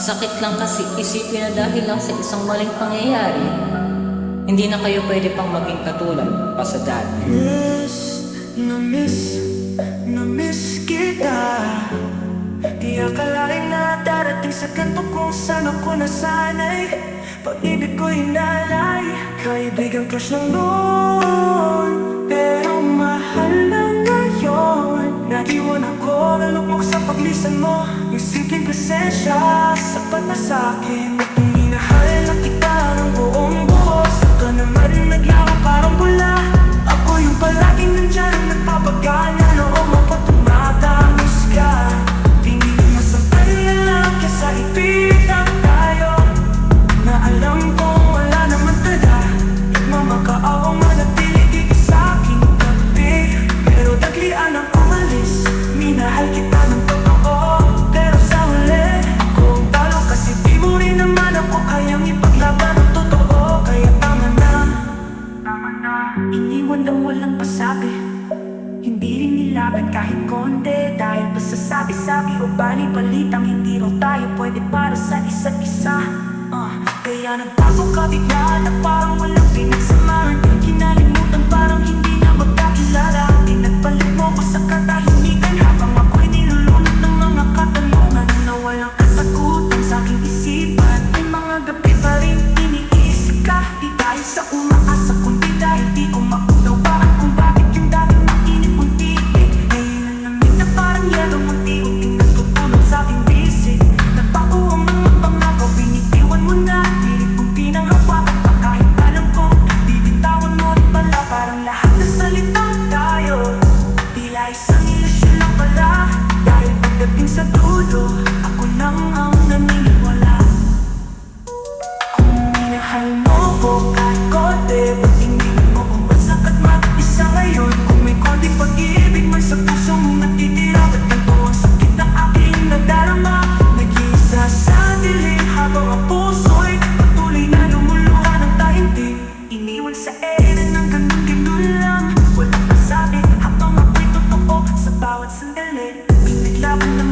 Sakit lang kasi isipin na dahil lang sa isang maling pangyayari, hindi na kayo pwede pang maging katulad pa sa dati. Na miss kita. Di akalain na darating sa ganito kung saan ako nasanay. Pag-ibig ko hinalay, kaibigang crush lang noon, pero mahal na ngayon. Naiwan ako, nalugmok sa paglisan mo. Yung simpleng presensya, sapat na sa'kin. At kung minahal na kita ng buong buo, saka naman naglaho parang bula. Ako yung palaging nandyan ang nagpapagana, noong mapatumatangos ka. Pinili masaktan na lang kesa ipilit lang tayo, na alam kong wala naman tala. Nagmamakaawa manatili dito sa aking tabi, pero daglian ang umalis. Minahal kita ng totoo, pero sa huli kung talo kasi di mo rin naman ako kayang ipaglaban ng totoo. Kaya tama na, iniwan ng walang pasabi, hindi rin nilaban kahit konti. Dahil pa sa sabi-sabi o bali-balitang hindi raw tayo pwede para sa isa't isa. Kaya nagtago ka bigla na parang walang pinagsamahan. Kinalimutan parang hindi na magkakilala. Pinagpalit mo ko sa katahimikan, habang ako'y nilulunod ng mga katanungan na walang kasagutan sa aking isipan. May mga gabi pa rin iniisip ka, di dahil sa umaasa kundi dahil di ko maunawaan kung bakit yung dating mainit mong titig ngayon nalamig na parang yelo, unti-unti natutulog sa aking bisig. Nagbago ang mga pangako, binitiwan mo na. Pilit kong pinanghawakan pa kahit alam ko bibitawan mo rin pala. Parang lahat ng salita tayo tila isang ilusyon lang pala. Dahil pagdating sa dulo, ako nang ang naniniwala. Kung minahal mo ko kahit konti, ba't iniwan mo kung bagsak at mag-isa ngayon? Kung may konting pag-ibig man sa puso mong natitira, ba't ganito ang sakit na aking nadarama? Nag-iisa sa dilim habang ang puso'y patuloy na lumuluha ng taimtim. Iniwan sa ere ng ganun-ganun lang, walang pasabi habang ako'y totoo sa bawat sandali. Pinaglaban ng